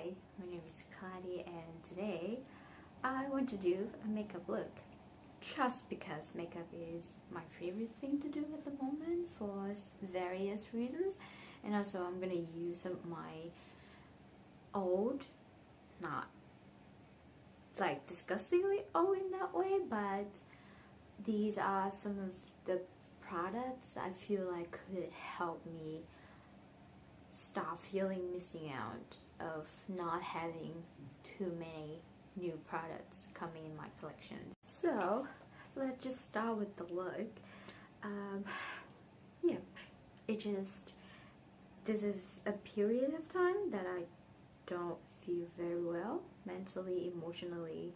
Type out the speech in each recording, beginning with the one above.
Hi, my name is Claudia and today I want to do a makeup look just because makeup is my favorite thing to do at the moment for various reasons, and also I'm gonna use some of my old, not like disgustingly old in that way, but these are some of the products I feel like could help me stop feeling missing out of not having too many new products coming in my collection. So let's just start with the look. Yeah, this is a period of time that I don't feel very well mentally, emotionally.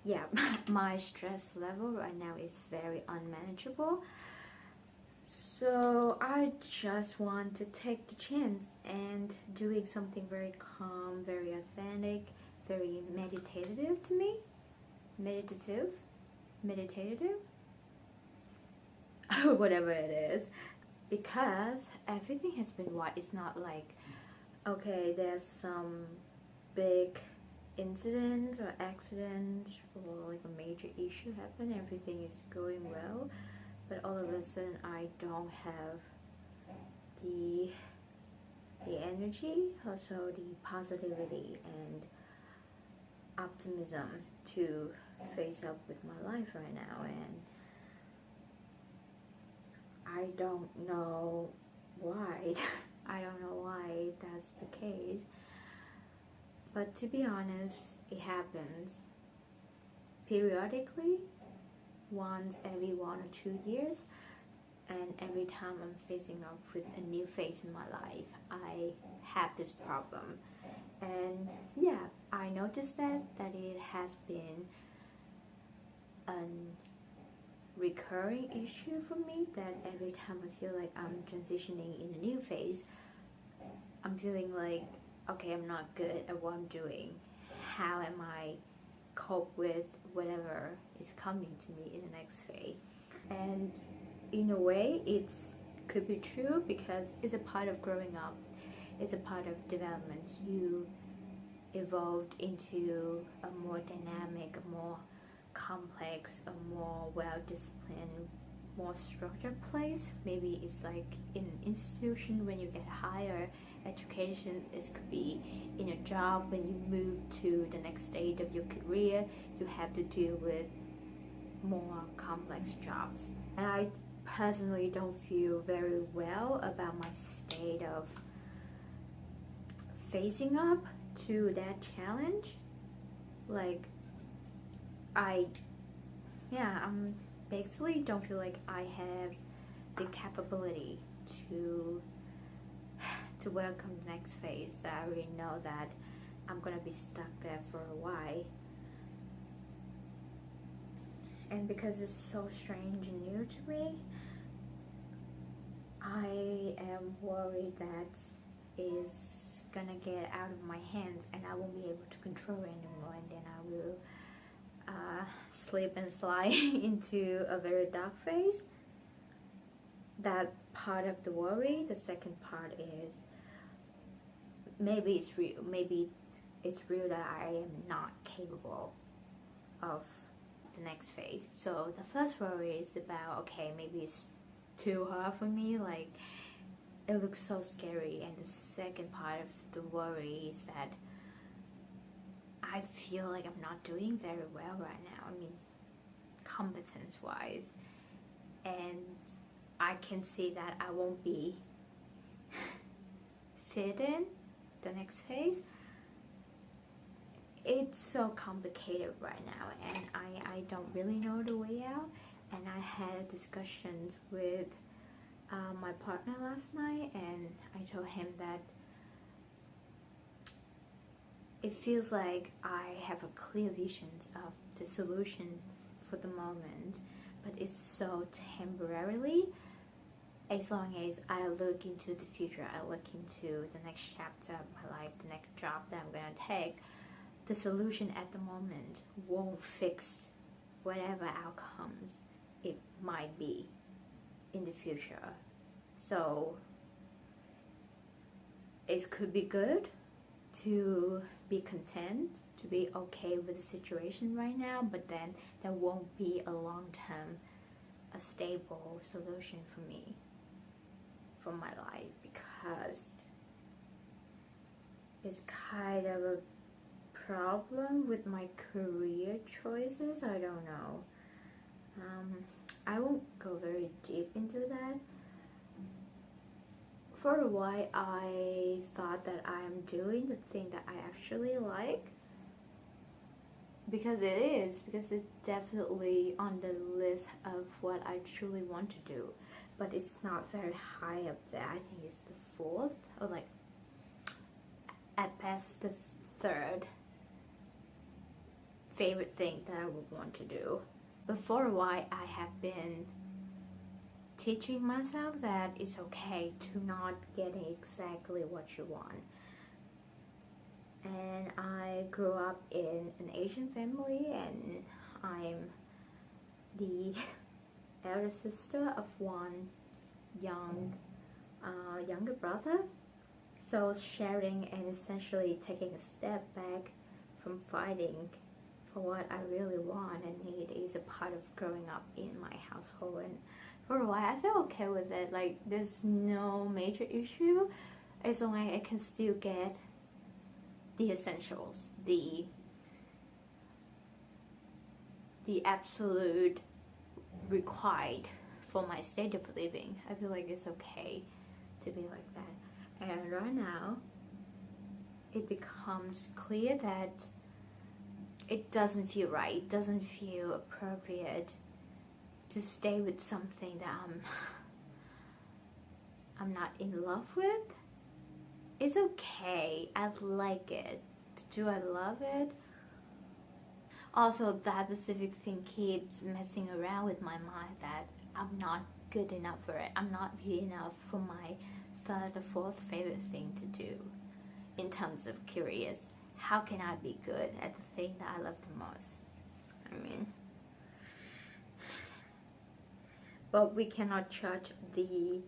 Yeah, my stress level right now is very unmanageable. So I just want to take the chance and doing something very calm, very authentic, very meditative to me. Meditative? Whatever it is. Because everything has been white. It's not like, okay, there's some big incident or accident or like a major issue happen. Everything is going well. But all of a sudden I don't have the energy, also the positivity and optimism to face up with my life right now, and I don't know why. I don't know why that's the case, but to be honest, it happens periodically, once every 1 or 2 years, and every time I'm facing up with a new phase in my life, I have this problem. And yeah, I noticed that it has been a recurring issue for me, that every time I feel like I'm transitioning in a new phase, I'm feeling like, okay, I'm not good at what I'm doing. How am I cope with whatever is coming to me in the next phase? And in a way it could be true, because it's a part of growing up, it's a part of development. You evolved into a more dynamic, a more complex, a more well-disciplined, more structured place. Maybe it's like in an institution when you get higher education. It could be in a job when you move to the next stage of your career. You have to deal with more complex jobs, and I personally don't feel very well about my state of facing up to that challenge. Like I basically don't feel like I have the capability to welcome the next phase. That I already know that I'm gonna be stuck there for a while, and because it's so strange and new to me, I am worried that it's gonna get out of my hands and I won't be able to control it anymore, and then I will slip and slide into a very dark phase. That part of the worry. The second part is maybe it's real that I am not capable of the next phase. So the first worry is about, okay, maybe it's too hard for me, like it looks so scary. And the second part of the worry is that I feel like I'm not doing very well right now, I mean competence wise, and I can see that I won't be fit in the next phase. It's so complicated right now, and I don't really know the way out. And I had discussions with my partner last night, and I told him that it feels like I have a clear vision of the solution for the moment, but it's so temporarily. As long as I look into the future, I look into the next chapter of my life, the next job that I'm gonna take, the solution at the moment won't fix whatever outcomes it might be in the future. So it could be good, to be content, to be okay with the situation right now, but then there won't be a long-term, a stable solution for me, for my life, because it's kind of a problem with my career choices. I don't know. I won't go very deep into that. For a while, I thought that I'm doing the thing that I actually like, because it's definitely on the list of what I truly want to do, but it's not very high up there. I think it's the fourth, or like at best the third favorite thing that I would want to do. But for a while, I have been teaching myself that it's okay to not getting exactly what you want. And I grew up in an Asian family, and I'm the elder sister of one younger brother. So sharing and essentially taking a step back from fighting for what I really want and need is a part of growing up in my household. And for a while I felt okay with it, like there's no major issue as long as I can still get the essentials, the absolute required for my state of living. I feel like it's okay to be like that. And right now it becomes clear that it doesn't feel right, it doesn't feel appropriate to stay with something that I'm not in love with. It's okay, I like it. Do I love it? Also, that specific thing keeps messing around with my mind that I'm not good enough for it. I'm not good enough for my third or fourth favorite thing to do in terms of careers. How can I be good at the thing that I love the most? I mean, but we cannot judge the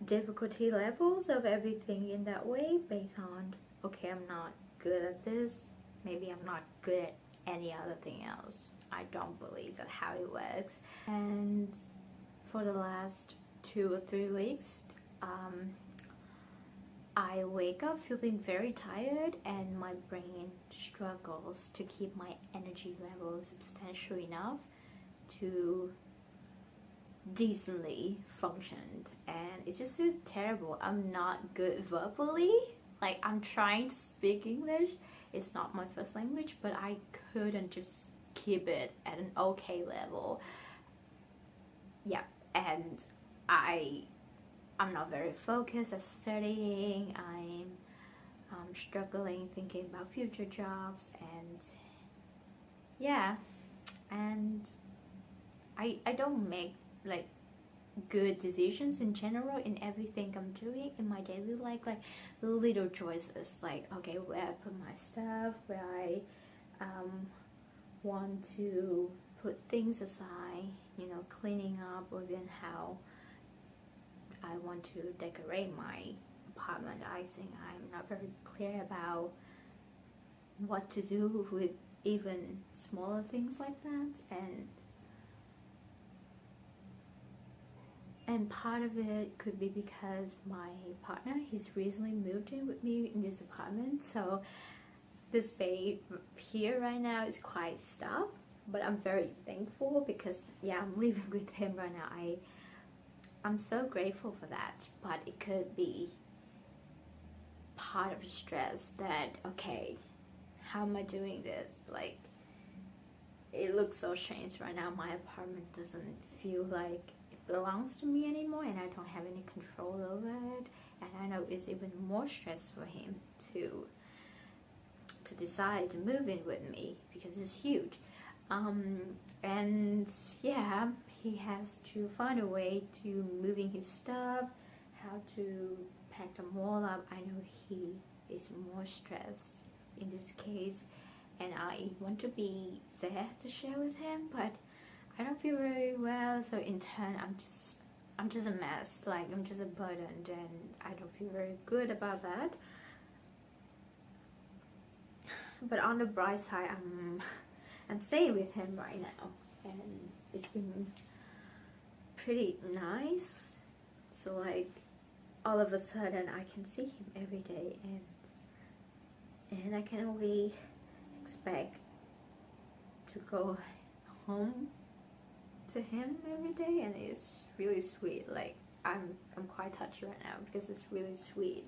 difficulty levels of everything in that way based on, okay, I'm not good at this, maybe I'm not good at any other thing else. I don't believe that how it works. And for the last 2 or 3 weeks, I wake up feeling very tired, and my brain struggles to keep my energy level substantial enough to decently function. And it just feels terrible. I'm not good verbally. Like, I'm trying to speak English. It's not my first language, but I couldn't just keep it at an okay level. Yeah, and I'm not very focused at studying. I'm struggling thinking about future jobs, and yeah, and I don't make like good decisions in general in everything I'm doing in my daily life, like little choices, like okay, where I put my stuff, where I want to put things aside, you know, cleaning up, or even how I want to decorate my apartment. I think I'm not very clear about what to do with even smaller things like that, and part of it could be because my partner, he's recently moved in with me in this apartment, so this space here right now is quite stuck, but I'm very thankful because yeah, I'm living with him right now. I'm so grateful for that, but it could be part of the stress that, okay, how am I doing this? Like, it looks so strange right now. My apartment doesn't feel like it belongs to me anymore, and I don't have any control over it. And I know it's even more stress for him to decide to move in with me because it's huge. And yeah, he has to find a way to moving his stuff, how to pack them all up. I know he is more stressed in this case, and I want to be there to share with him, but I don't feel very well, so in turn I'm just a mess. Like, I'm just a burden, and I don't feel very good about that. but on the bright side, I'm staying with him right now, and it's been pretty nice. So like all of a sudden I can see him every day, and I can only expect to go home to him every day, and it's really sweet. Like I'm quite touched right now because it's really sweet,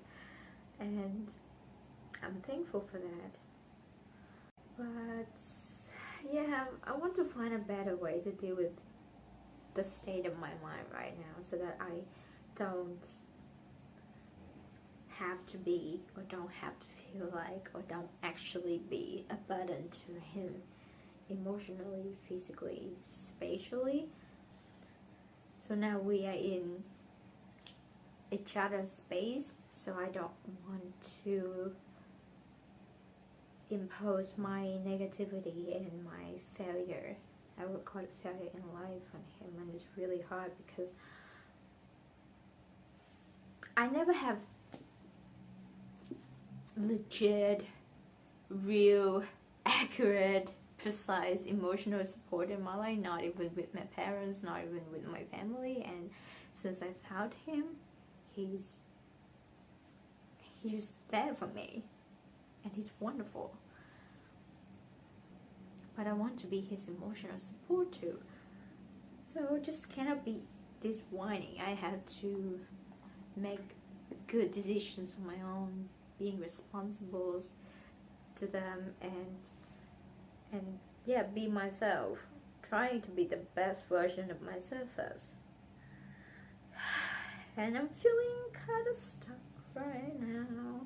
and I'm thankful for that. But yeah, I want to find a better way to deal with the state of my mind right now, so that I don't have to be, or don't have to feel like, or don't actually be a burden to him emotionally, physically, spatially. So now we are in each other's space, so I don't want to impose my negativity and my failure, I would call it failure in life, on him. And it's really hard because I never have legit, real, accurate, precise emotional support in my life, not even with my parents, not even with my family. And since I found him, he's there for me, and he's wonderful. But I want to be his emotional support too. So it just cannot be this whining. I have to make good decisions on my own, being responsible to them, and yeah, be myself, trying to be the best version of myself first. And I'm feeling kind of stuck right now.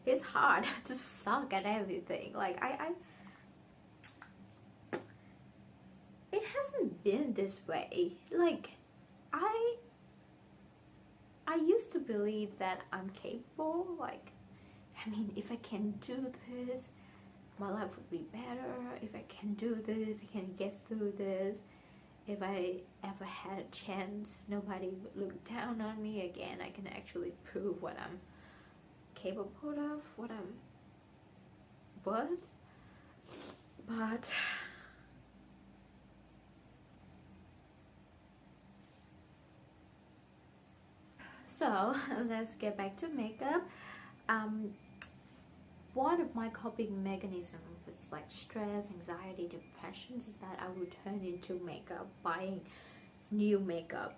It's hard to suck at everything. Like it hasn't been this way. Like I used to believe that I'm capable. Like, I mean, if I can do this, my life would be better. If I can do this, if I can get through this, if I ever had a chance, nobody would look down on me again. I can actually prove what I'm capable of, what I'm worth. But so let's get back to makeup. One of my coping mechanisms with like stress, anxiety, depression is that I would turn into makeup, buying new makeup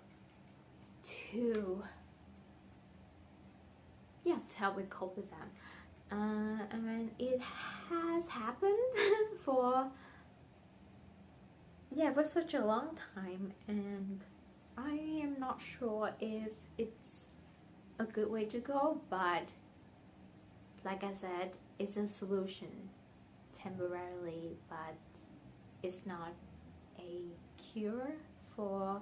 to help me cope with them. And it has happened for such a long time, and I am not sure if it's a good way to go, but like I said, it's a solution temporarily, but it's not a cure for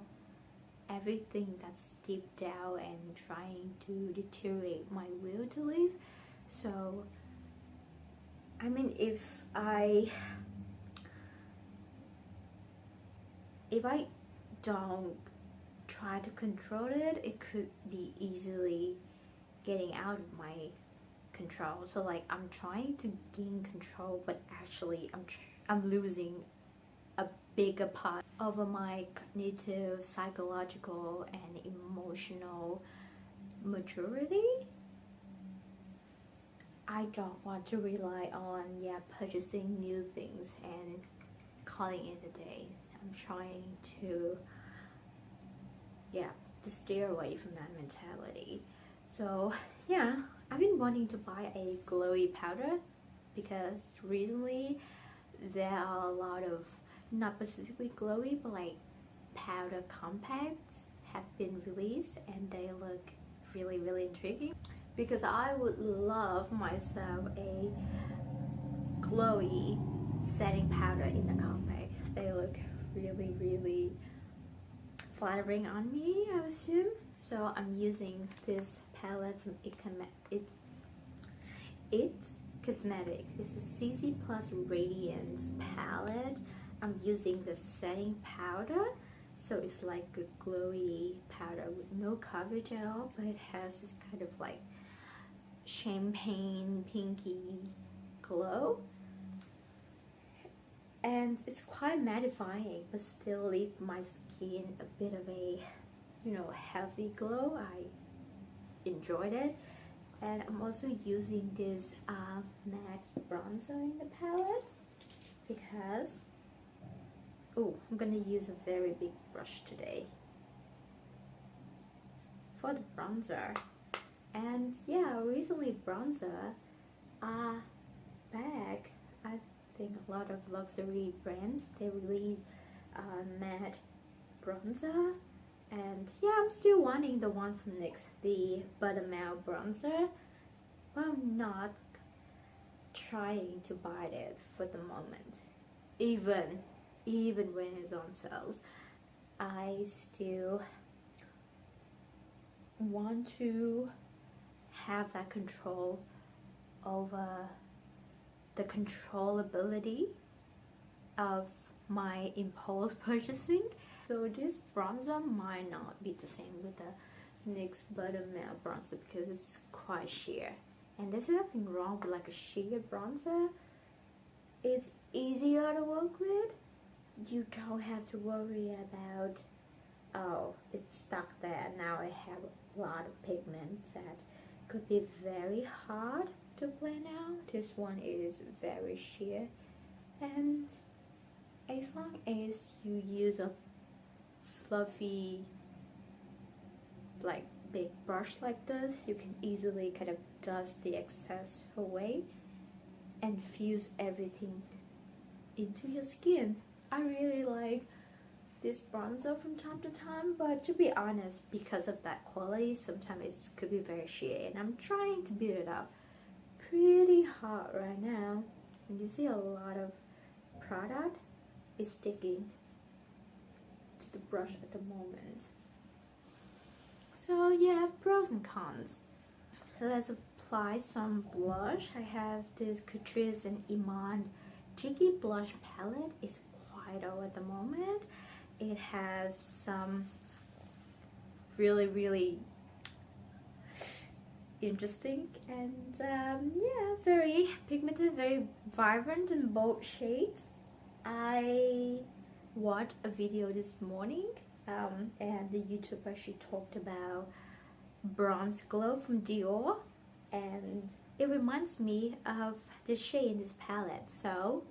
everything that's deep down and trying to deteriorate my will to live. So I mean, if I don't try to control it, it could be easily getting out of my control. So like I'm trying to gain control, but actually I'm losing a bigger part of my cognitive, psychological, and emotional maturity. I don't want to rely on purchasing new things and calling it a day. I'm trying to steer away from that mentality. So yeah, I've been wanting to buy a glowy powder because recently there are a lot of, not specifically glowy, but like powder compacts have been released, and they look really, really intriguing. Because I would love myself a glowy setting powder in the compact. They look really, really flattering on me, I assume. So I'm using this palette from It Cosmetics. It's a CC Plus Radiance palette. I'm using the setting powder, so it's like a glowy powder with no coverage at all, but it has this kind of like champagne pinky glow, and it's quite mattifying but still leave my skin a bit of a, you know, healthy glow. I enjoyed it. And I'm also using this matte bronzer in the palette because, oh, I'm gonna use a very big brush today for the bronzer. And yeah, recently bronzer back. I think a lot of luxury brands, they release matte bronzer, and yeah, I'm still wanting the one from NYX, the buttermilk bronzer, but I'm not trying to buy it for the moment. Even when it's on sales, I still want to have that control over the controllability of my impulse purchasing. So this bronzer might not be the same with the NYX buttermilk bronzer because it's quite sheer, and there's nothing wrong with like a sheer bronzer. It's easier to work with. You don't have to worry about, oh, it's stuck there, now I have a lot of pigments that could be very hard to blend out. This one is very sheer, and as long as you use a fluffy, like big brush like this, you can easily kind of dust the excess away and fuse everything into your skin. I really like this bronzer from time to time, but to be honest, because of that quality, sometimes it could be very sheer, and I'm trying to build it up pretty hard right now, and you see a lot of product is sticking to the brush at the moment. So yeah, pros and cons. Let's apply some blush. I have this Catrice and EMAN Cheeky Blush palette. It's quite old at the moment. It has some really interesting and yeah, very pigmented, very vibrant and bold shades. I watched a video this morning and the YouTuber, she talked about Bronze Glow from Dior, and it reminds me of the shade in this palette. So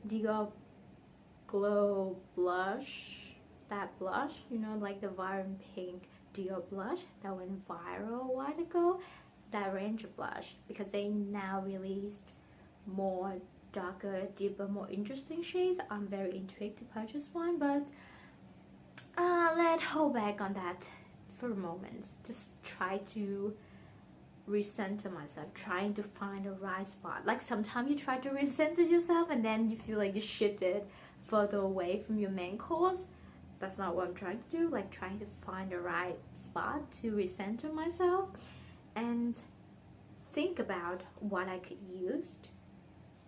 Dior Glow blush, that blush, you know, like the vibrant pink Dior blush that went viral a while ago, that range of blush, because they now released more darker, deeper, more interesting shades. I'm very intrigued to purchase one, but let's hold back on that for a moment. Just try to recenter myself, trying to find the right spot. Like sometimes you try to recenter yourself and then you feel like you shifted further away from your main course. That's not what I'm trying to do. Like trying to find the right spot to recenter myself and think about what I could use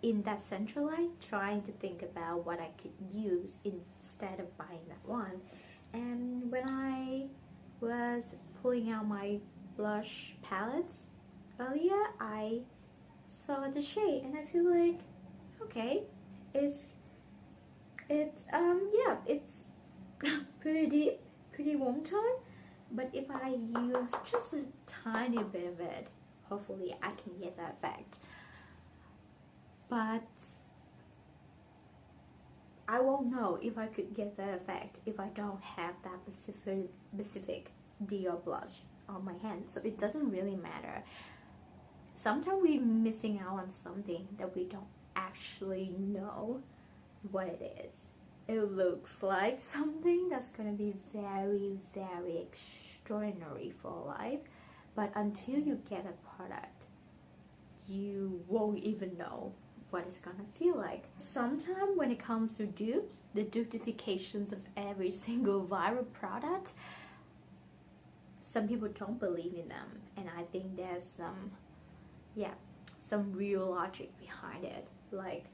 in that center line, trying to think about what I could use instead of buying that one. And when I was pulling out my blush palettes earlier, I saw the shade and I feel like, okay, it's yeah, it's pretty deep, pretty warm tone, but if I use just a tiny bit of it, hopefully I can get that effect. But I won't know if I could get that effect if I don't have that specific Dior blush on my hand. So it doesn't really matter. Sometimes we're missing out on something that we don't actually know what it is. It looks like something that's gonna be very extraordinary for life, but until you get a product, you won't even know what it's gonna feel like. Sometimes when it comes to dupes, the dupifications of every single viral product, some people don't believe in them, and I think there's some real logic behind it. Like,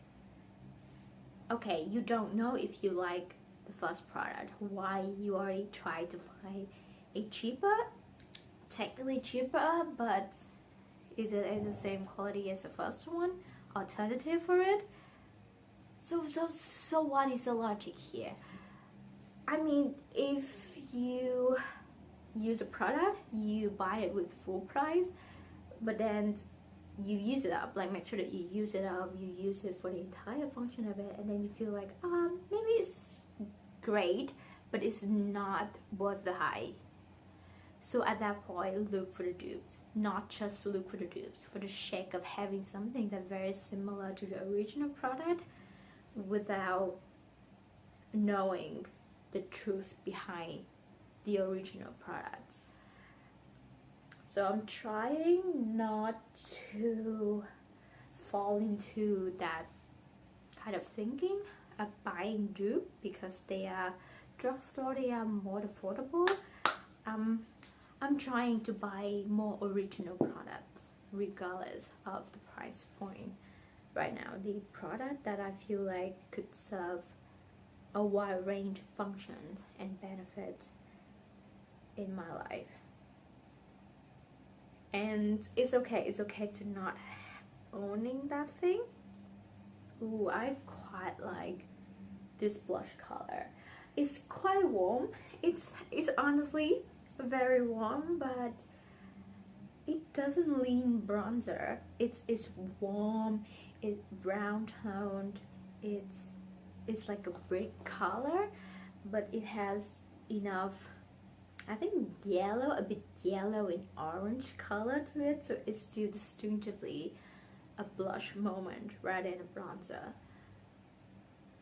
okay, you don't know if you like the first product, why you already tried to find a cheaper, technically cheaper, but Is it the same quality as the first one? Alternative for it? So what is the logic here? I mean, if you use a product, you buy it with full price, but then you use it up, like make sure that you use it up, you use it for the entire function of it, and then you feel like, maybe it's great, but it's not worth the hype. So at that point, look for the dupes. Not just look for the dupes, for the sake of having something that's very similar to the original product without knowing the truth behind the original product. So I'm trying not to fall into that kind of thinking of buying dupe because they are drugstore, they are more affordable. I'm trying to buy more original products regardless of the price point. Right now, the product that I feel like could serve a wide range of functions and benefits in my life. And it's okay to not owning that thing. Ooh, I quite like this blush color. It's quite warm. It's honestly very warm, but it doesn't lean bronzer. It's warm, it's brown toned, it's like a brick color, but it has enough, I think, yellow, a bit yellow and orange color to it, so it's still distinctively a blush moment rather than a bronzer.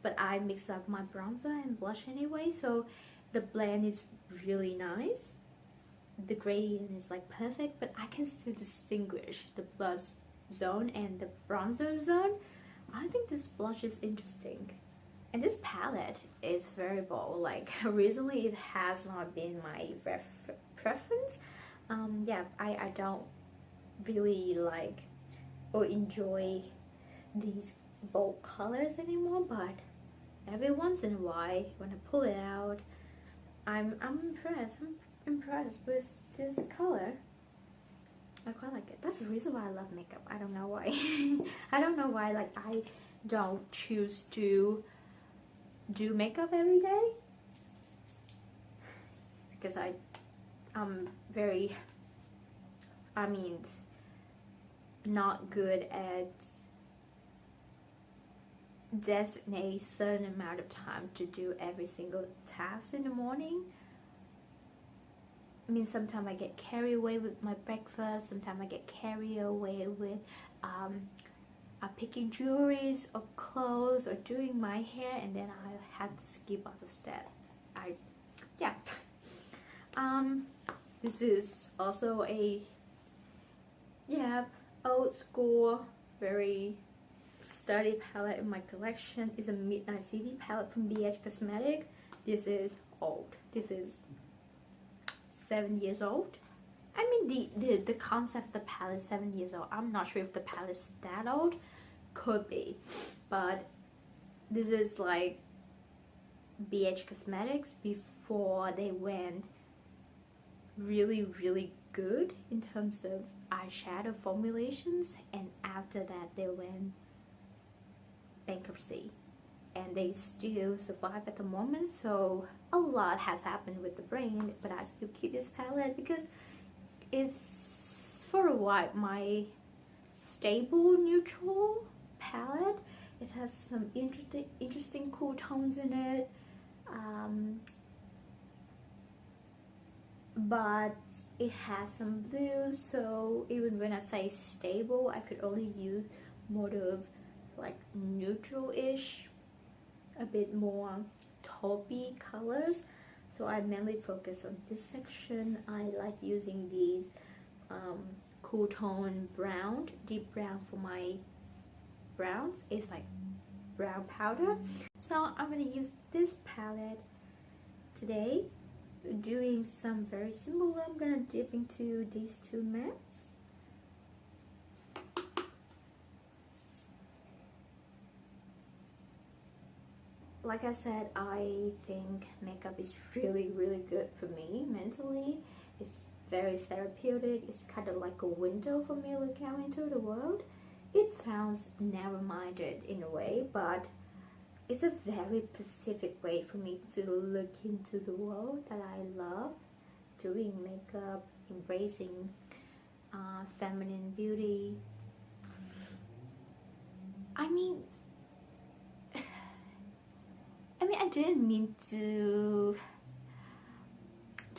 But I mix up my bronzer and blush anyway, so the blend is really nice. The gradient is like perfect, but I can still distinguish the blush zone and the bronzer zone. I think this blush is interesting. And this palette is very bold. Like recently it has not been my preference. Yeah, I don't really like or enjoy these bold colors anymore, but every once in a while when I pull it out, I'm impressed. I'm impressed with this color. I quite like it. That's the reason why I love makeup. I don't know why. I don't know why, like, I don't choose to do makeup every day, because I'm very, I mean, not good at designating a certain amount of time to do every single task in the morning. I mean, sometimes I get carried away with my breakfast, sometimes I get carried away with picking jewelries or clothes or doing my hair, and then I had to skip other steps. Yeah. This is also a, yeah, old school, very sturdy palette in my collection. It's a Midnight City palette from BH Cosmetics. This is old. This is 7 years old. I mean, the concept of the palette is 7 years old. I'm not sure if the palette is that old. Could be. But this is like BH Cosmetics before they went really, really good in terms of eyeshadow formulations, and after that they went bankruptcy, and they still survive at the moment. So a lot has happened with the brand, but I still keep this palette because it's for a while my stable neutral palette. It has some interesting cool tones in it, but it has some blues, so even when I say stable, I could only use more of like neutral-ish, a bit more taupey colors. So I mainly focus on this section. I like using these cool tone brown, deep brown for my browns. It's like brown powder. So I'm gonna use this palette today, doing some very simple. I'm gonna dip into these two mattes. Like I said, I think makeup is really, really good for me mentally. It's very therapeutic. It's kind of like a window for me looking out into the world. It sounds narrow-minded in a way, but it's a very specific way for me to look into the world that I love. Doing makeup, embracing feminine beauty. I mean, I didn't mean to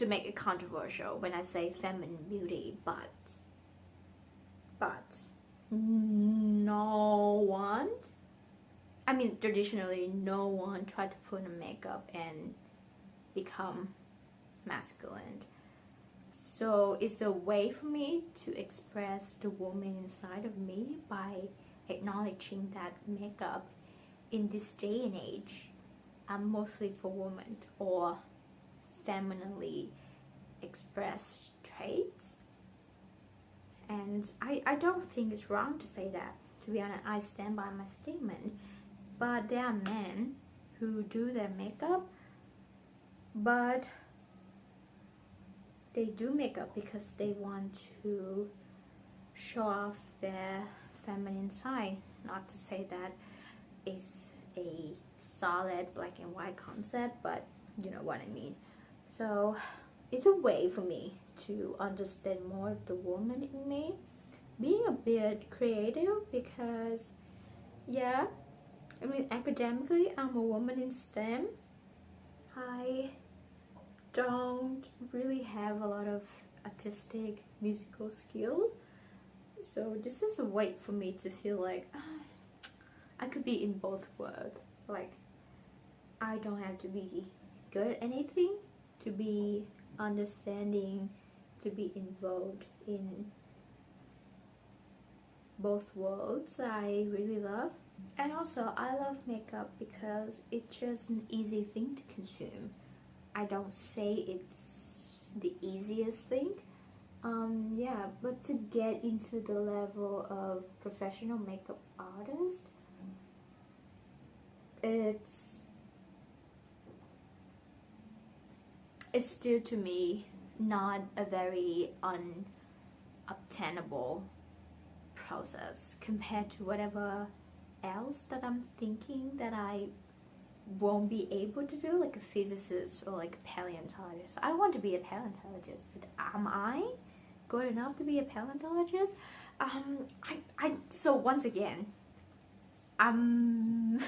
make it controversial when I say feminine beauty, but no one, traditionally no one tried to put on makeup and become masculine. So it's a way for me to express the woman inside of me by acknowledging that makeup in this day and age are mostly for women or femininely expressed traits. And I don't think it's wrong to say that. To be honest, I stand by my statement. But there are men who do their makeup, but they do makeup because they want to show off their feminine side. Not to say that it's a solid black and white concept, but you know what I mean. So it's a way for me to understand more of the woman in me, being a bit creative, because yeah, academically I'm a woman in STEM. I don't really have a lot of artistic musical skills, so this is a way for me to feel like I could be in both worlds. Like, I don't have to be good at anything to be understanding, to be involved in both worlds I really love. And also I love makeup because it's just an easy thing to consume. I don't say it's the easiest thing, yeah, but to get into the level of professional makeup artist, it's still to me not a very unobtainable process compared to whatever else that I'm thinking that I won't be able to do, like a physicist or like a paleontologist. I want to be a paleontologist, but am I good enough to be a paleontologist? So once again, I'm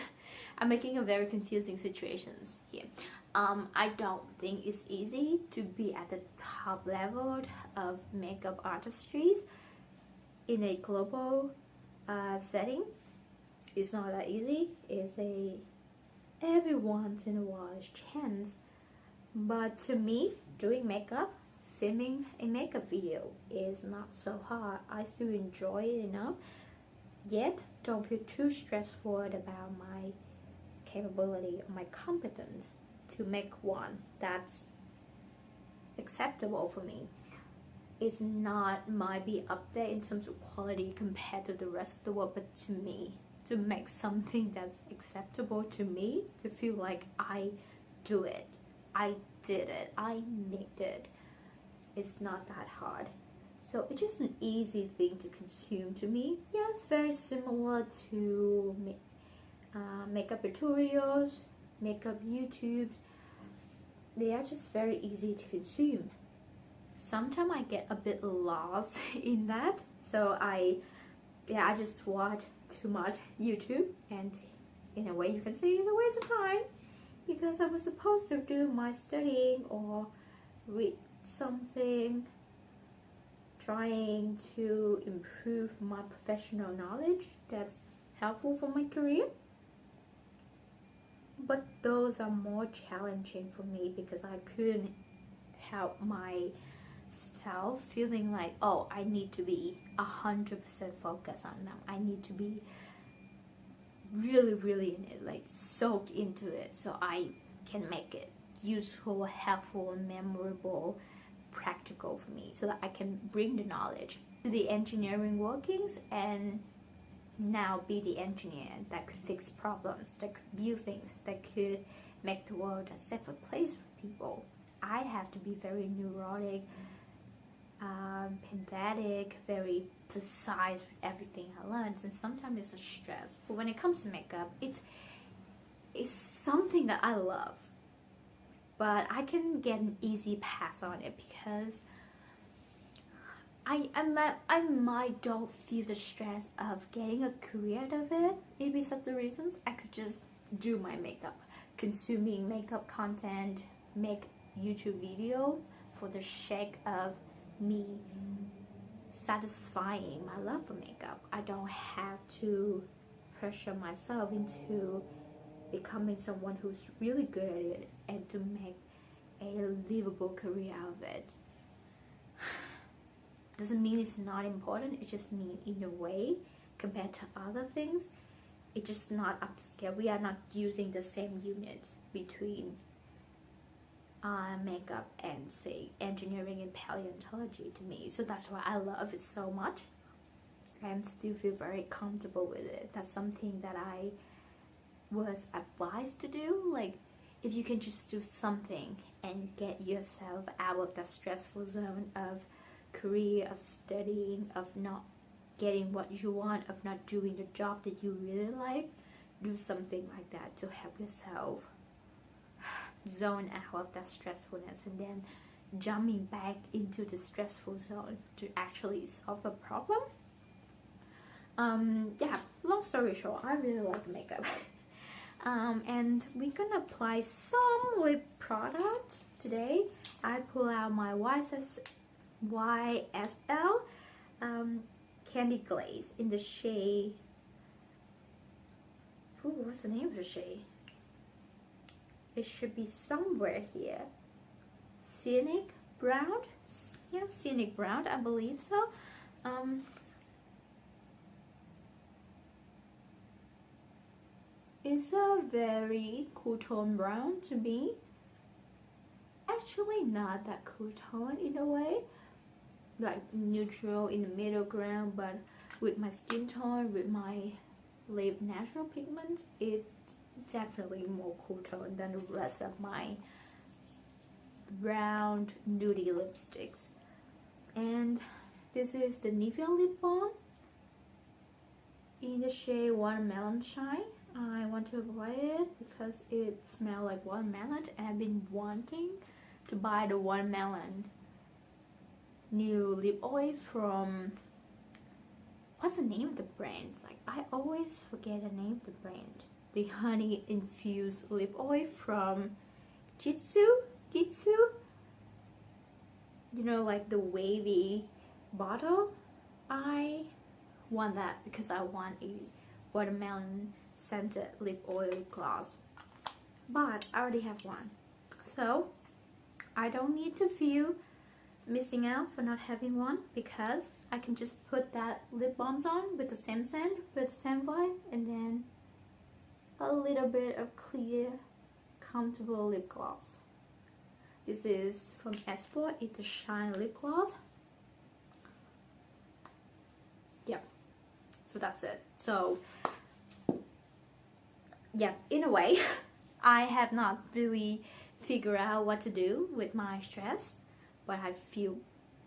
making a very confusing situations here. I don't think it's easy to be at the top level of makeup artistry in a global setting. It's not that easy. It's a every once in a while chance. But to me, doing makeup, filming a makeup video is not so hard. I still enjoy it enough, yet don't feel too stressful about my capability or my competence to make one that's acceptable for me. It's not might be up there in terms of quality compared to the rest of the world, but to me, to make something that's acceptable to me, to feel like I do it, I did it, I nicked it, it's not that hard. So it's just an easy thing to consume to me. Yeah, it's very similar to makeup tutorials, makeup YouTubes. They are just very easy to consume. Sometimes I get a bit lost in that, so I just watch too much YouTube, and in a way you can say it's a waste of time because I was supposed to do my studying or read something, trying to improve my professional knowledge that's helpful for my career. But those are more challenging for me because I couldn't help myself feeling like, oh, I need to be 100% focused on them. I need to be really, really in it, like soaked into it, so I can make it useful, helpful, and memorable, practical for me, so that I can bring the knowledge to the engineering workings and now be the engineer that could fix problems, that could view things, that could make the world a safer place for people. I have to be very neurotic, pedantic, very precise with everything I learned, and sometimes it's a stress. But when it comes to makeup, it's something that I love, but I can get an easy pass on it because I might don't feel the stress of getting a career out of it. Maybe some of the reasons I could just do my makeup, consuming makeup content, make YouTube video for the sake of me satisfying my love for makeup. I don't have to pressure myself into becoming someone who's really good at it and to make a livable career out of it. Doesn't mean it's not important, it just means in a way compared to other things, it's just not up to scale. We are not using the same unit between makeup and say engineering and paleontology to me. So that's why I love it so much and still feel very comfortable with it. That's something that I was advised to do. Like, if you can just do something and get yourself out of that stressful zone of career, of studying, of not getting what you want, of not doing the job that you really like, do something like that to help yourself zone out of that stressfulness and then jumping back into the stressful zone to actually solve a problem. Yeah, long story short, I really like makeup. And we're gonna apply some lip products today. I pull out my YSL Candy Glaze in the shade, what's the name of the shade? It should be somewhere here. Scenic Brown? Yeah, Scenic Brown, I believe so. It's a very cool tone brown to me. Actually not that cool tone in a way. Like neutral in the middle ground, but with my skin tone, with my lip natural pigment, it's definitely more cool tone than the rest of my round nudie lipsticks. And this is the Nivea lip balm in the shade Watermelon Shine. I want to apply it because it smells like watermelon, and I've been wanting to buy the watermelon new lip oil from, what's the name of the brand? Like, I always forget the name of the brand. The honey infused lip oil from Gisou. You know, like the wavy bottle. I want that because I want a watermelon scented lip oil gloss, but I already have one, so I don't need to feel missing out for not having one, because I can just put that lip balms on with the same scent, with the same vibe, and then a little bit of clear, comfortable lip gloss. This is from eSpoir. It's a Shine lip gloss. Yep. So that's it. So yeah, in a way, I have not really figured out what to do with my stress, but I feel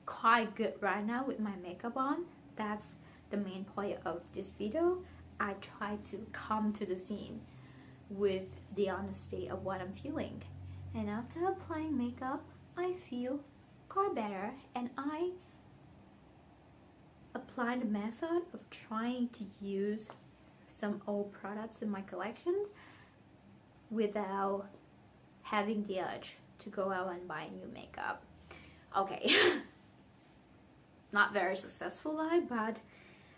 quite good right now with my makeup on. That's the main point of this video. I try to come to the scene with the honesty of what I'm feeling, and after applying makeup, I feel quite better, and I apply the method of trying to use some old products in my collections without having the urge to go out and buy new makeup. Okay, not very successful life, but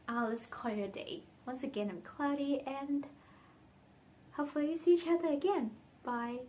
let's call it a day. Once again, I'm Cloudy, and hopefully we see each other again. Bye.